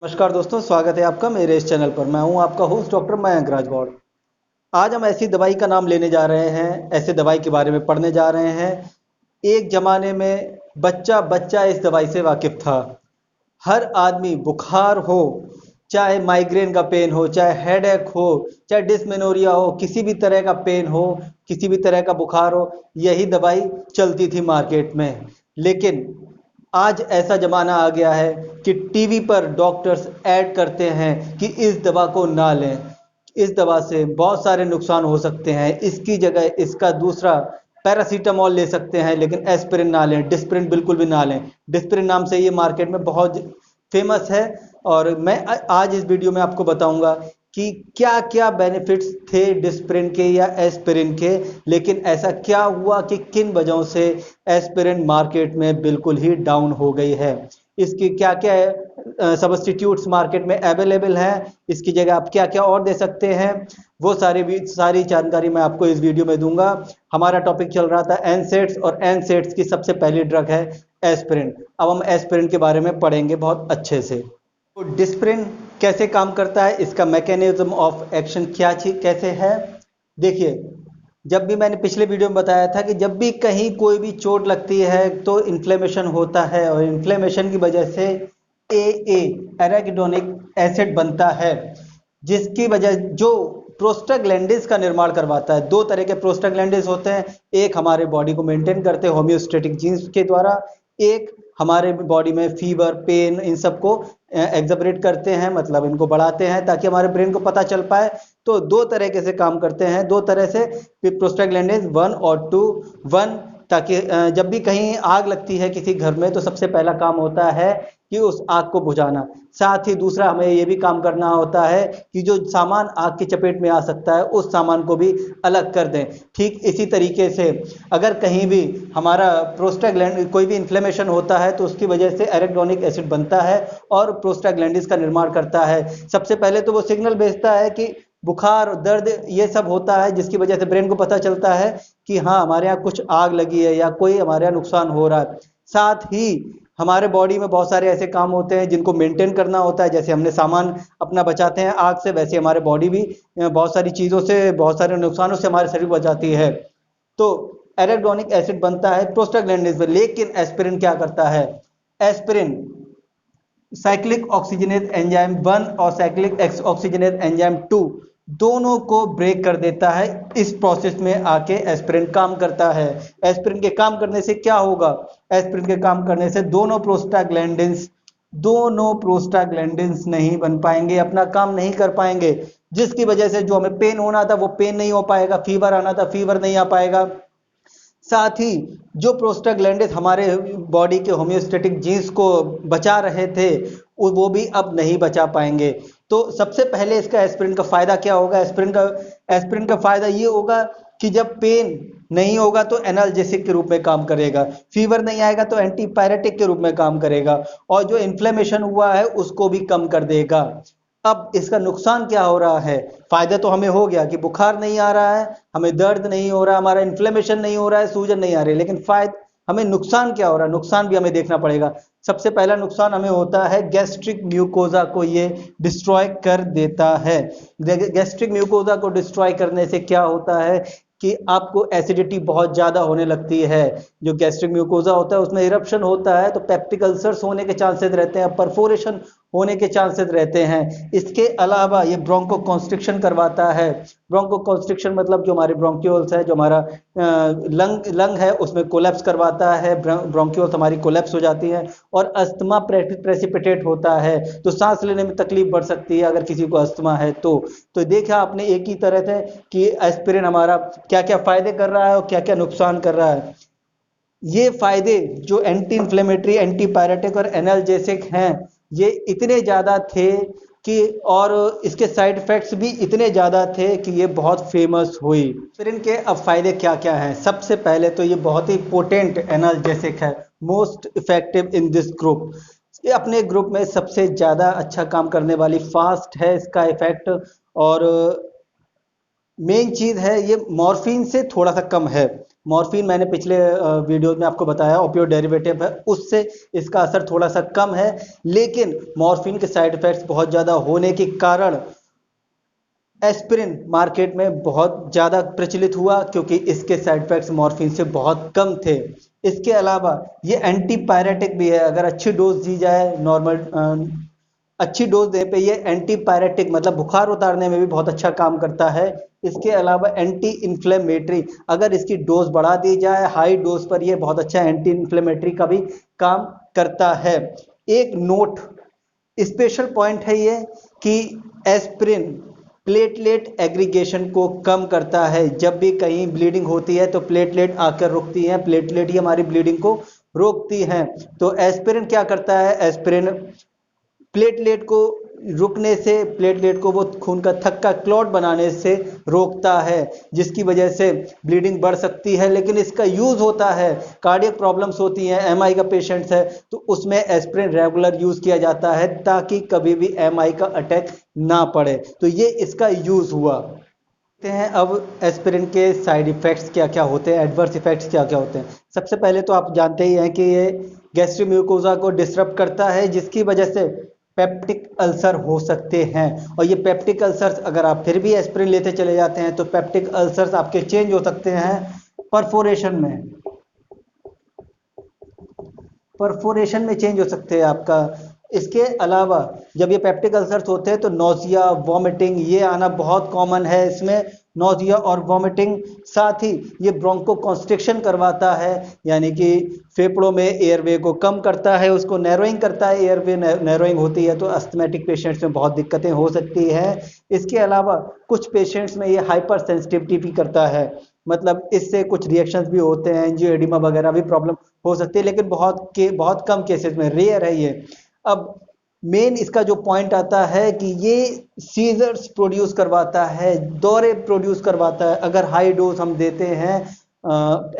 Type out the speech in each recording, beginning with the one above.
नमस्कार दोस्तों, स्वागत है आपका मेरे इस चैनल पर। मैं हूं आपका होस्ट डॉक्टर मयंक राजगौड़। आज हम ऐसी दवाई का नाम लेने जा रहे हैं, ऐसे दवाई के बारे में पढ़ने जा रहे हैं। एक ज़माने में बच्चा बच्चा इस दवाई से वाकिफ़ था। हर आदमी, बुखार हो, चाहे माइग्रेन का पेन हो, चाहे हेडेक हो, चाहे डिस्मेनोरिया हो, किसी भी तरह का पेन हो, किसी भी तरह का बुखार हो, यही दवाई चलती थी मार्केट में। लेकिन आज ऐसा ज़माना आ गया है कि टीवी पर डॉक्टर्स ऐड करते हैं कि इस दवा को ना लें, इस दवा से बहुत सारे नुकसान हो सकते हैं, इसकी जगह इसका दूसरा पैरासीटामॉल ले सकते हैं, लेकिन एस्पिरिन ना लें, डिस्प्रिन बिल्कुल भी ना लें। डिस्प्रिन नाम से ये मार्केट में बहुत फेमस है। और मैं आज इस वीडियो में आपको बताऊंगा कि क्या क्या बेनिफिट्स थे डिस्प्रिन के या एस्पिरिन के, लेकिन ऐसा क्या हुआ कि किन वजहों से एस्पिरिन मार्केट में बिल्कुल ही डाउन हो गई है। इसकी क्या क्या सब्स्टिट्यूट्स मार्केट में अवेलेबल हैं, इसकी जगह आप क्या क्या और दे सकते हैं, वो सारी जानकारी मैं आपको इस वीडियो में दूंगा। हमारा टॉपिक चल रहा था एनसेड्स, और एनसेड्स की सबसे पहली ड्रग है एस्पिरिन। अब हम एस्पिरिन के बारे में पढ़ेंगे बहुत अच्छे से। तो डिस्प्रिन कैसे काम करता है, इसका मैकेनिज्म ऑफ एक्शन क्या चीज कैसे है, देखिए। जब भी मैंने पिछले वीडियो में बताया था कि जब भी कहीं कोई भी चोट लगती है तो इन्फ्लेमेशन होता है, और इन्फ्लेमेशन की वजह से ए एराकिडोनिक एसिड बनता है, जिसकी वजह जो प्रोस्टाग्लैंडिंस का निर्माण करवाता है। दो तरह के प्रोस्टाग्लैंडिंस होते हैं, एक हमारे बॉडी को मेंटेन करते हैं होम्योस्टेटिक जीन्स के द्वारा, एक हमारे बॉडी में फीवर, पेन, इन सबको एग्जबरेट करते हैं, मतलब इनको बढ़ाते हैं ताकि हमारे ब्रेन को पता चल पाए। तो दो तरीके से काम करते हैं, दो तरह से प्रोस्टाग्लैंडिंस 1 और 2। 1 ताकि जब भी कहीं आग लगती है किसी घर में तो सबसे पहला काम होता है कि उस आग को बुझाना। साथ ही दूसरा हमें ये भी काम करना होता है कि जो सामान आग की चपेट में आ सकता है उस सामान को भी अलग कर दें। ठीक इसी तरीके से अगर कहीं भी हमारा प्रोस्टाग्लैंड कोई भी इन्फ्लेमेशन होता है तो उसकी वजह से एराकिडोनिक एसिड बनता है और प्रोस्टाग्लैंडिस का निर्माण करता है। सबसे पहले तो वो सिग्नल भेजता है कि बुखार, दर्द, ये सब होता है, जिसकी वजह से ब्रेन को पता चलता है कि हाँ, हमारे यहाँ कुछ आग लगी है या कोई हमारे यहाँ नुकसान हो रहा है। साथ ही हमारे बॉडी में बहुत सारे ऐसे काम होते हैं जिनको मेंटेन करना होता है। जैसे हमने सामान अपना बचाते हैं आग से, वैसे हमारे बॉडी भी बहुत सारी चीज़ों से, बहुत सारे नुकसानों से हमारे शरीर बचाती है। तो एराकिडोनिक एसिड बनता है प्रोस्टाग्लैंडिंस में। लेकिन एस्पिरिन क्या करता है? एस्पिरिन साइक्लिक ऑक्सीजनेज एंजाइम 1 और साइक्लिक ऑक्सीजनेज एंजाइम 2 दोनों को ब्रेक कर देता है। इस प्रोसेस में आके एस्पिरिन काम करता है। एस्पिरिन के काम करने से क्या होगा? एस्पिरिन के काम करने से दोनों प्रोस्टाग्लैंडिन्स नहीं बन पाएंगे, अपना काम नहीं कर पाएंगे, जिसकी वजह से जो हमें पेन होना था वो पेन नहीं हो पाएगा, फीवर आना था फीवर नहीं आ पाएगा। साथ ही जो प्रोस्टाग्लैंडिस हमारे बॉडी के होम्योस्टेटिक जीन्स को बचा रहे थे वो भी अब नहीं बचा पाएंगे। तो सबसे पहले इसका एस्पिरिन का फायदा क्या होगा? एस्पिरिन का फायदा ये होगा कि जब पेन नहीं होगा तो एनाल्जेसिक के रूप में काम करेगा, फीवर नहीं आएगा तो एंटीपायरेटिक के रूप में काम करेगा, और जो इन्फ्लेमेशन हुआ है उसको भी कम कर देगा। अब इसका नुकसान क्या हो रहा है? फायदा तो हमें हो गया कि बुखार नहीं आ रहा है, हमें दर्द नहीं हो रहा, हमारा इन्फ्लेमेशन नहीं हो रहा है, सूजन नहीं आ रही, लेकिन हमें नुकसान क्या हो रहा है? नुकसान भी हमें देखना पड़ेगा। सबसे पहला नुकसान हमें होता है गैस्ट्रिक म्यूकोजा को ये डिस्ट्रॉय कर देता है। गैस्ट्रिक म्यूकोजा को डिस्ट्रॉय करने से क्या होता है कि आपको एसिडिटी बहुत ज़्यादा होने लगती है। जो गैस्ट्रिक म्यूकोजा होता है उसमें इरप्शन होता है तो पेप्टिक अल्सर्स होने के चांसेस रहते हैं, परफोरेशन होने के चांसेस रहते हैं। इसके अलावा ये ब्रोंको कॉन्स्ट्रिक्शन करवाता है। ब्रोंको कॉन्स्ट्रिक्शन मतलब जो हमारे ब्रोंक्यूल्स है, जो हमारा लंग है, उसमें कोलैप्स करवाता है। ब्रोंक्यूल्स हमारी कोलैप्स हो जाती है और अस्थमा प्रेसिपिटेट होता है, तो सांस लेने में तकलीफ बढ़ सकती है अगर किसी को अस्थमा है तो देखा आपने एक ही तरह से कि एस्पिरिन हमारा क्या क्या फायदे कर रहा है और क्या क्या नुकसान कर रहा है। ये फायदे जो एंटी इंफ्लेमेटरी, एंटीपायरेटिक और एनाल्जेसिक हैं, ये इतने ज़्यादा थे कि, और इसके साइड इफेक्ट्स भी इतने ज़्यादा थे कि ये बहुत फेमस हुई। फिर इनके अब फायदे क्या क्या हैं? सबसे पहले तो ये बहुत ही पोटेंट एनाल्जेसिक है, most effective in this group. ये अपने ग्रुप में सबसे ज़्यादा अच्छा काम करने वाली, फास्ट है इसका इफेक्ट, और मेन चीज़ है ये मॉर्फिन से थोड़ा सा कम है। मॉर्फिन मैंने पिछले वीडियो में आपको बताया ओपियोइड डेरिवेटिव है, उससे इसका असर थोड़ा सा कम है, लेकिन मॉर्फिन के साइड इफेक्ट्स बहुत ज़्यादा होने के कारण एस्पिरिन मार्केट में बहुत ज़्यादा प्रचलित हुआ, क्योंकि इसके साइड इफेक्ट्स मॉर्फिन से बहुत कम थे। इसके अलावा ये एंटीपायरेटिक भी है, अगर अच्छी डोज दी जाए नॉर्मल अच्छी डोज दे पे ये एंटीपायरेटिक मतलब बुखार उतारने में भी बहुत अच्छा काम करता है। इसके अलावा एंटी इन्फ्लेमेटरी, अगर इसकी डोज बढ़ा दी जाए हाई डोज पर, ये बहुत अच्छा एंटी इन्फ्लेमेटरी का भी काम करता है। एक नोट स्पेशल पॉइंट है ये कि एस्पिरिन प्लेटलेट एग्रीगेशन को कम करता है। जब भी कहीं ब्लीडिंग होती है तो प्लेटलेट आकर रुकती हैं, प्लेटलेट ही हमारी ब्लीडिंग को रोकती हैं। तो एस्पिरिन क्या करता है, एस्पिरिन प्लेटलेट को रुकने से, प्लेटलेट को वो खून का थक्का क्लॉट बनाने से रोकता है, जिसकी वजह से ब्लीडिंग बढ़ सकती है। लेकिन इसका यूज होता है, कार्डियक प्रॉब्लम्स होती हैं, एमआई का पेशेंट्स है तो उसमें एस्पिरिन रेगुलर यूज किया जाता है ताकि कभी भी एमआई का अटैक ना पड़े। तो ये इसका यूज हुआ। देखते हैं अब एस्पिरिन के साइड इफेक्ट्स क्या क्या होते हैं, एडवर्स इफेक्ट्स क्या क्या होते हैं। सबसे पहले तो आप जानते ही हैं कि ये गैस्ट्रोम्यूकोजा को डिसरप्ट करता है, जिसकी वजह से पेप्टिक अल्सर हो सकते हैं। और ये पेप्टिक अल्सर्स अगर आप फिर भी एस्पिरिन लेते चले जाते हैं तो पेप्टिक अल्सर्स आपके चेंज हो सकते हैं परफोरेशन में चेंज हो सकते हैं आपका। इसके अलावा जब ये पेप्टिक अल्सर्स होते हैं तो नोजिया वॉमिटिंग ये आना बहुत कॉमन है इसमें, नोजिया और वॉमिटिंग। साथ ही ये ब्रोंको कॉन्स्ट्रिक्शन करवाता है, यानी कि फेफड़ों में एयरवे को कम करता है, उसको नैरोइंग करता है। एयरवे नैरोइंग होती है तो अस्थमेटिक पेशेंट्स में बहुत दिक्कतें हो सकती हैं। इसके अलावा कुछ पेशेंट्स में ये हाइपर सेंसिटिविटी भी करता है, मतलब इससे कुछ रिएक्शंस भी होते हैं, एंजियोएडिमा वगैरह भी प्रॉब्लम हो सकती है, लेकिन बहुत कम केसेस में, रेयर है ये। अब मेन इसका जो पॉइंट आता है कि ये सीजर्स प्रोड्यूस करवाता है, दौरे प्रोड्यूस करवाता है। अगर हाई डोज हम देते हैं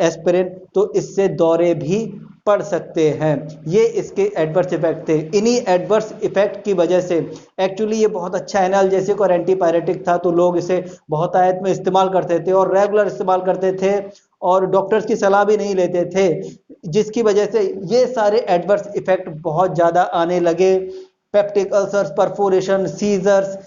एस्पिरिन तो इससे दौरे भी पड़ सकते हैं। ये इसके एडवर्स इफेक्ट थे। इन्हीं एडवर्स इफेक्ट की वजह से एक्चुअली ये बहुत अच्छा एनाल्जेसिक और एंटीपायरेटिक था, तो लोग इसे बहुतायत में इस्तेमाल करते थे और रेगुलर इस्तेमाल करते थे और डॉक्टर्स की सलाह भी नहीं लेते थे, जिसकी वजह से ये सारे एडवर्स इफेक्ट बहुत ज़्यादा आने लगे। पेप्टिक अल्सर्स, परफोरेशन, सीजर्स,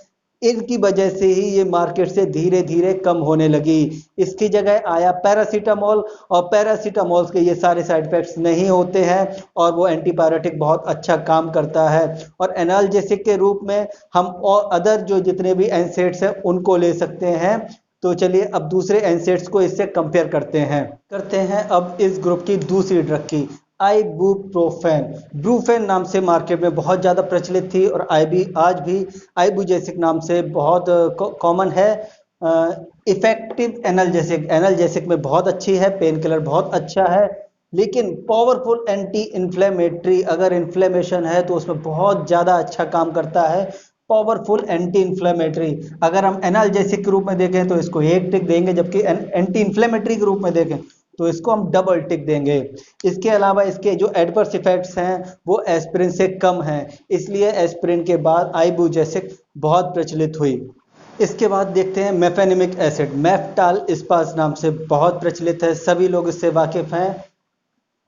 इनकी वजह से ही ये मार्केट से धीरे धीरे कम होने लगी। इसकी जगह आया पैरासीटामोल, और पैरासीटामोल के ये सारे साइड इफेक्ट्स नहीं होते हैं और वो एंटीपायरेटिक बहुत अच्छा काम करता है। और एनाल्जेसिक के रूप में हम और अदर जो जितने भी एनसेड्स हैं उनको ले सकते हैं। तो चलिए अब दूसरे एनसेड्स को इससे कंपेयर करते हैं अब इस ग्रुप की दूसरी ड्रग की, आइबुप्रोफेन। ब्रूफेन नाम से मार्केट में बहुत ज़्यादा प्रचलित थी और आज भी आइबुजेसिक नाम से बहुत कॉमन है। इफेक्टिव एनाल्जेसिक में बहुत अच्छी है, पेन किलर बहुत अच्छा है, लेकिन पावरफुल एंटी इन्फ्लेमेटरी, अगर इन्फ्लेमेशन है तो उसमें बहुत ज़्यादा अच्छा काम करता है। पावरफुल एंटी इन्फ्लेमेटरी, अगर हम एनाल्जेसिक के रूप में देखें तो इसको एक टिक देंगे, जबकि एंटी इन्फ्लेमेटरी के रूप में देखें तो इसको हम डबल टिक देंगे। इसके अलावा इसके जो एडवर्स इफेक्ट्स हैं वो एस्पिरिन से कम हैं, इसलिए एस्पिरिन के बाद आइबुजेसिक बहुत प्रचलित हुई। इसके बाद देखते हैं मेफेनेमिक एसिड, मेफ्टाल इस्पास नाम से बहुत प्रचलित है, सभी लोग इससे वाकिफ हैं।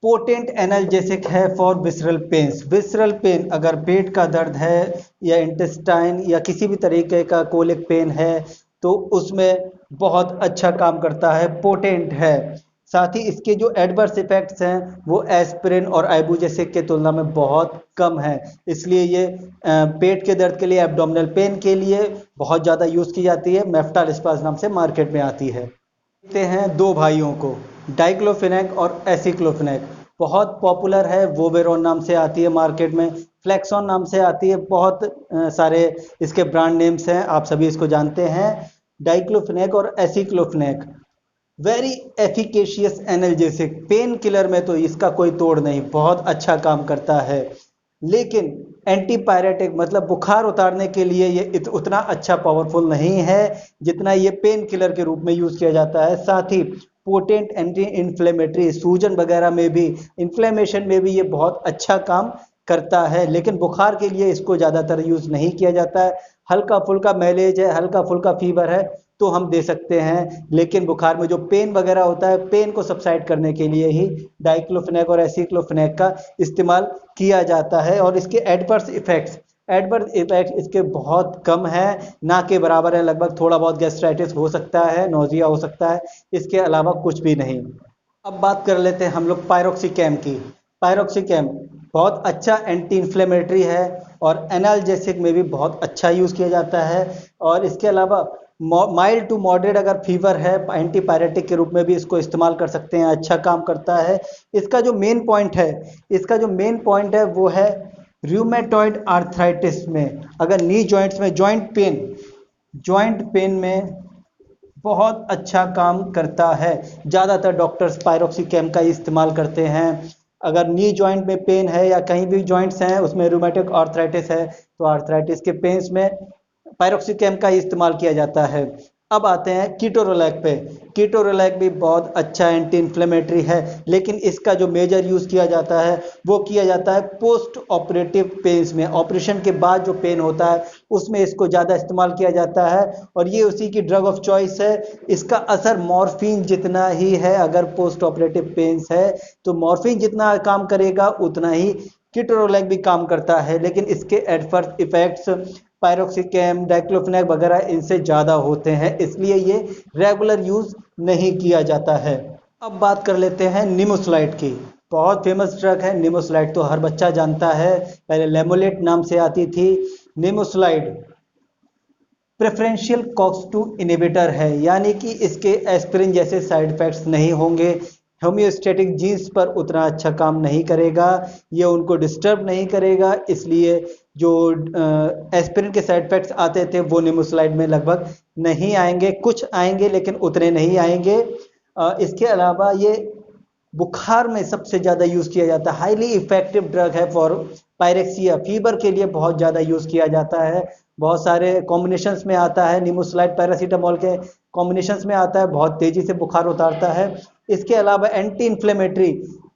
पोटेंट एनाल्जेसिक है for visceral pains. Visceral pain, अगर पेट का दर्द है या इंटेस्टाइन या किसी भी तरीके का कोलिक पेन है तो उसमें बहुत अच्छा काम करता है, पोटेंट है। साथ ही इसके जो एडवर्स इफेक्ट्स हैं वो एस्पिरिन और आइबुजेसिक के तुलना में बहुत कम है, इसलिए ये पेट के दर्द के लिए, एब्डोमिनल पेन के लिए बहुत ज़्यादा यूज़ की जाती है। मेफ्टाल इस्पास नाम से मार्केट में आती है। देखते हैं दो भाइयों को, डाइक्लोफिनेक और एसिक्लोफिनेक। बहुत पॉपुलर है, वोवेरोन नाम से आती है मार्केट में, फ्लेक्सॉन नाम से आती है, बहुत सारे इसके ब्रांड नेम्स हैं, आप सभी इसको जानते हैं। डाइक्लोफिनेक और aceclofenac very efficacious analgesic, pain killer में तो इसका कोई तोड़ नहीं, बहुत अच्छा काम करता है। लेकिन एंटीपायरेटिक मतलब बुखार उतारने के लिए ये उतना अच्छा पावरफुल नहीं है जितना ये पेन किलर के रूप में यूज किया जाता है। साथ ही पोटेंट एंटी इन्फ्लेमेटरी, सूजन वगैरह में भी, इन्फ्लेमेशन में भी ये बहुत अच्छा काम करता है, लेकिन बुखार के लिए इसको ज़्यादातर यूज नहीं किया जाता है। हल्का फुल्का मैलेज है, हल्का फुल्का फीवर है तो हम दे सकते हैं, लेकिन बुखार में जो पेन वगैरह होता है, पेन को सबसाइड करने के लिए ही डाइक्लोफेनेक और एसिक्लोफेनेक का इस्तेमाल किया जाता है। और इसके एडवर्स इफेक्ट्स इसके बहुत कम है, ना के बराबर है। लगभग थोड़ा बहुत गैस्ट्राइटिस हो सकता है, नोजिया हो सकता है, इसके अलावा कुछ भी नहीं। अब बात कर लेते हैं हम लोग पायरोक्सिकैम की। पायरोक्सिकैम बहुत अच्छा एंटी इन्फ्लेमेटरी है और एनाल्जेसिक में भी बहुत अच्छा यूज़ किया जाता है। और इसके अलावा माइल्ड टू मॉडरेट अगर फीवर है, एंटीपायरेटिक के रूप में भी इसको इस्तेमाल कर सकते हैं, अच्छा काम करता है। इसका जो मेन पॉइंट है वो है रूमेटॉइड आर्थराइटिस में, अगर नी जॉइंट्स में जॉइंट पेन में बहुत अच्छा काम करता है। ज़्यादातर डॉक्टर्स पायरोक्सिकैम का ही इस्तेमाल करते हैं। अगर नी जॉइंट में पेन है या कहीं भी जॉइंट्स हैं उसमें रूमेटिक आर्थराइटिस है, तो आर्थराइटिस के पेन्स में पायरोक्सिकैम का ही इस्तेमाल किया जाता है। अब आते हैं कीटोरोलैक पे। कीटोरोलैक भी बहुत अच्छा एंटी इन्फ्लेमेटरी है, लेकिन इसका जो मेजर यूज़ किया जाता है वो किया जाता है पोस्ट ऑपरेटिव पेन्स में। ऑपरेशन के बाद जो पेन होता है उसमें इसको ज़्यादा इस्तेमाल किया जाता है, और ये उसी की ड्रग ऑफ चॉइस है। इसका असर मॉर्फिन जितना ही है, अगर पोस्ट ऑपरेटिव पेन्स है तो मॉर्फिन जितना काम करेगा उतना ही कीटोरोलैक भी काम करता है, लेकिन इसके एडवर्स इफेक्ट्स पायरोक्सिकैम, डाइक्लोफेनेक वगैरह इनसे ज़्यादा होते हैं, इसलिए ये रेगुलर यूज़ नहीं किया जाता है। अब बात कर लेते हैं निमोसलाइड की। बहुत फेमस ड्रग है निमोसलाइड, तो हर बच्चा जानता है, पहले लेमोलेट नाम से आती थी। निमोसलाइड प्रेफरेंशियल कॉक्स-2 इनहिबिटर है, यानी कि इसके एस्पिरिन जैसे साइड इफेक्ट्स नहीं होंगे। होम्योस्टैटिक जीन्स पर उतना अच्छा काम नहीं करेगा, ये उनको डिस्टर्ब नहीं करेगा, इसलिए जो एस्पिरिन के साइड इफेक्ट्स आते थे वो निमोसलाइड में लगभग नहीं आएंगे। कुछ आएंगे लेकिन उतने नहीं आएंगे। इसके अलावा ये बुखार में सबसे ज़्यादा यूज़ किया जाता है, हाईली इफेक्टिव ड्रग है फॉर पायरेक्सिया, फीवर के लिए बहुत ज़्यादा यूज़ किया जाता है। बहुत सारे कॉम्बिनेशंस में आता है, निमोसलाइड पैरासीटामोल के कॉम्बिनेशंस में आता है, बहुत तेज़ी से बुखार उतारता है। इसके अलावा एंटी इन्फ्लेमेटरी,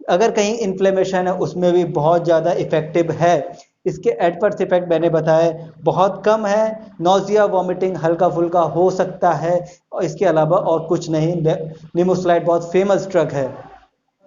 अगर कहीं इन्फ्लेमेशन है उसमें भी बहुत ज़्यादा इफेक्टिव है। इसके एडवर्स इफेक्ट मैंने बताए बहुत कम है, नोजिया वॉमिटिंग हल्का फुल्का हो सकता है, और इसके अलावा और कुछ नहीं। निमोसलाइड बहुत फेमस ड्रग है।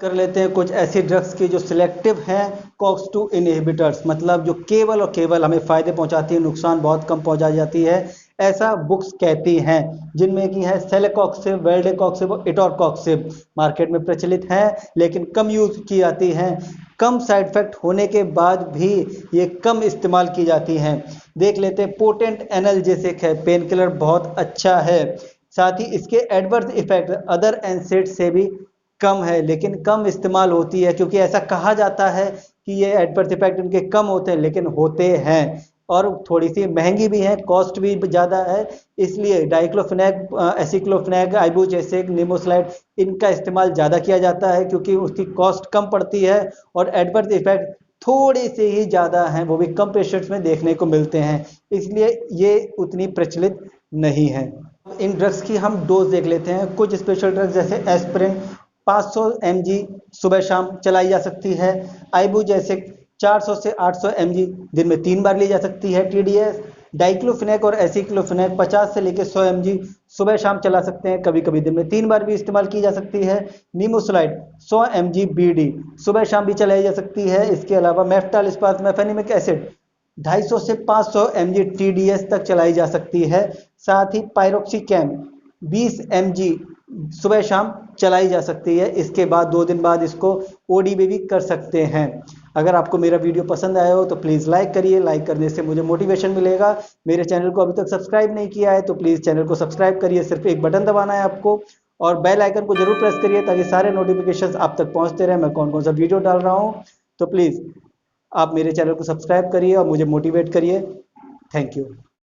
कर लेते हैं कुछ ऐसी ड्रग्स की जो सिलेक्टिव हैं कॉक्स-2 इनहिबिटर्स, मतलब जो केवल और केवल हमें फ़ायदे पहुंचाती है, नुकसान बहुत कम पहुंचा जाती है, ऐसा बुक्स कहती हैं। जिनमें की है सेलेकॉक्सिब, वेल्डेकॉक्सिब और इटोरकॉक्सिब, मार्केट में प्रचलित हैं लेकिन कम यूज़ की जाती हैं। कम साइड इफेक्ट होने के बाद भी ये कम इस्तेमाल की जाती हैं। देख लेते हैं, पोटेंट एनाल्जेसिक है, पेन किलर बहुत अच्छा है। साथ ही इसके एडवर्स इफेक्ट अदर एनसेड से भी कम है, लेकिन कम इस्तेमाल होती है, क्योंकि ऐसा कहा जाता है कि ये एडवर्स इफेक्ट इनके कम होते हैं, लेकिन होते हैं और थोड़ी सी महंगी भी है, कॉस्ट भी ज़्यादा है। इसलिए डाइक्लोफेनेक, एसिक्लोफेनेक, आइबुप्रोफेन, निमोसलाइड इनका इस्तेमाल ज़्यादा किया जाता है, क्योंकि उसकी कॉस्ट कम पड़ती है और एडवर्स इफेक्ट थोड़े से ही ज़्यादा हैं, वो भी कम पेशेंट्स में देखने को मिलते हैं, इसलिए ये उतनी प्रचलित नहीं है। इन ड्रग्स की हम डोज देख लेते हैं। कुछ स्पेशल ड्रग्स जैसे एस्पिरिन 500 mg सुबह शाम चलाई जा सकती है। आइबू जैसे 400 से 800 mg दिन में 3 बार ली जा सकती है। टीडीएस, डाइक्लोफेनेक और एसिक्लोफेनेक 50 से लेकर 100 mg सुबह शाम चला सकते हैं, कभी कभी दिन में 3 बार भी इस्तेमाल की जा सकती है। निमोसलाइड 100 mg बीडी सुबह शाम भी चलाई जा सकती है। इसके अलावा मेफ्टाल इस्पात मेफेनिमिक एसिड 250 से 500 mg टीडीएस तक चलाई जा सकती है। साथ ही पायरोक्सिकैम 20 mg सुबह शाम चलाई जा सकती है। इसके बाद 2 दिन बाद इसको ओडी में भी कर सकते हैं। अगर आपको मेरा वीडियो पसंद आया हो तो प्लीज़ लाइक करिए, लाइक करने से मुझे मोटिवेशन मिलेगा। मेरे चैनल को अभी तक सब्सक्राइब नहीं किया है तो प्लीज़ चैनल को सब्सक्राइब करिए, सिर्फ एक बटन दबाना है आपको, और बेल आइकन को जरूर प्रेस करिए ताकि सारे नोटिफिकेशंस आप तक पहुंचते रहे, मैं कौन कौन सा वीडियो डाल रहा हूँ। तो प्लीज़ आप मेरे चैनल को सब्सक्राइब करिए और मुझे मोटिवेट करिए। Thank you.